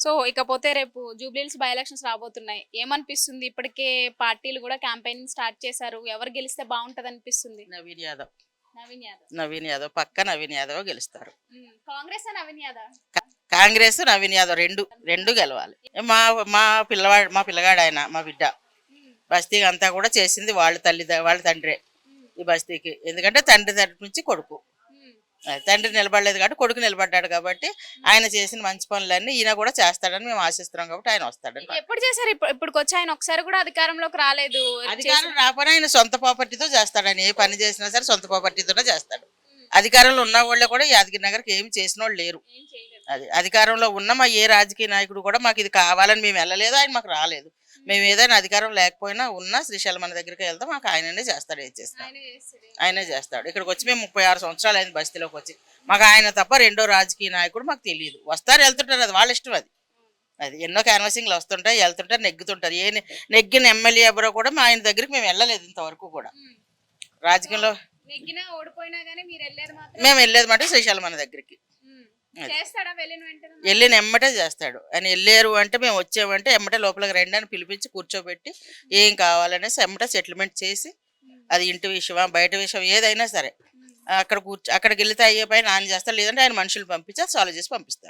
So ఇకపోతే రేపు Jubilee Hills by elections రాబోతున్నాయి. ఏమనిపిస్తుంది? ఇప్పటికే పార్టీలు కూడా క్యాంపెయినింగ్ స్టార్ట్ చేశారు. ఎవరు గెలిస్తే బాగుంటది అనిపిస్తుంది? నవీన్ యాదవ్. నవీన్ యాదవ్. నవీన్ యాదవ్ పక్క నవీన్ యాదవ్ గెలుస్తారు. కాంగ్రెస్ నవీన్ యాదవ్. కాంగ్రెస్ నవీన్ యాదవ్ రెండు రెండు గెలవాలి. మా మా పిల్లవాడు మా పిల్లగాడు ఆయన మా బిడ్డ బస్తీకి అంతా కూడా చేసింది వాళ్ళ తండ్రే ఈ బస్తీకి. ఎందుకంటే తండ్రి నుంచి కొడుకు, తండ్రి నిలబడలేదు కాబట్టి కొడుకు నిలబడ్డాడు కాబట్టి ఆయన చేసిన మంచి పనులన్నీ ఈయన కూడా చేస్తాడని మేము ఆశిస్తున్నాం కాబట్టి ఆయన వస్తాడని. ఎప్పుడు చేశారు? ఇప్పటికి వచ్చి ఆయన ఒకసారి కూడా అధికారంలోకి రాలేదు. అధికారం రాకపోయినా ఆయన సొంత ప్రాపర్టీతో చేస్తాడని. ఏ పని చేసినా సరే సొంత ప్రాపర్టీతోనే చేస్తాడు. అధికారంలో ఉన్న వాళ్ళే కూడా యాదగిరి నగర్కి ఏమి చేసిన వాళ్ళు లేరు. అది అధికారంలో ఉన్న మా ఏ రాజకీయ నాయకుడు కూడా మాకు ఇది కావాలని మేము వెళ్ళలేదు, ఆయన మాకు రాలేదు. మేము ఏదైనా అధికారం లేకపోయినా ఉన్నా శ్రీశైలం మన దగ్గరికి వెళ్తాం, మాకు ఆయననే చేస్తాడు. ఏం చేస్తాడు ఆయనే చేస్తాడు. ఇక్కడికి వచ్చి మేము 36 సంవత్సరాలు అయింది బస్తీలోకి వచ్చి. మాకు ఆయన తప్ప రెండో రాజకీయ నాయకుడు మాకు తెలియదు. వస్తారు వెళ్తుంటారు, అది వాళ్ళ ఇష్టం. అది ఎన్నో క్యాన్వాసింగ్లు వస్తుంటాయి, వెళ్తుంటారు, నెగ్గుతుంటారు. నెగ్గిన ఎమ్మెల్యే ఎవరో కూడా మా ఆయన దగ్గరికి మేము వెళ్ళలేదు ఇంతవరకు కూడా. రాజకీయంలో మేము వెళ్ళేది మాట శ్రీశైలం మన దగ్గరికి వెళ్ళిన ఎమ్మటే చేస్తాడు. ఆయన వెళ్ళారు అంటే మేము వచ్చామంటే ఎమ్మటే లోపలికి రండి అని పిలిపించి కూర్చోబెట్టి ఏం కావాలనేసి ఎమ్మటే సెటిల్మెంట్ చేసి, అది ఇంటి విషయమా బయట విషయం ఏదైనా సరే అక్కడికి వెళ్తే అయ్యే పైన ఆయన చేస్తాడు. లేదంటే ఆయన మనుషులు పంపించి సాల్వ్ చేసి పంపిస్తాడు.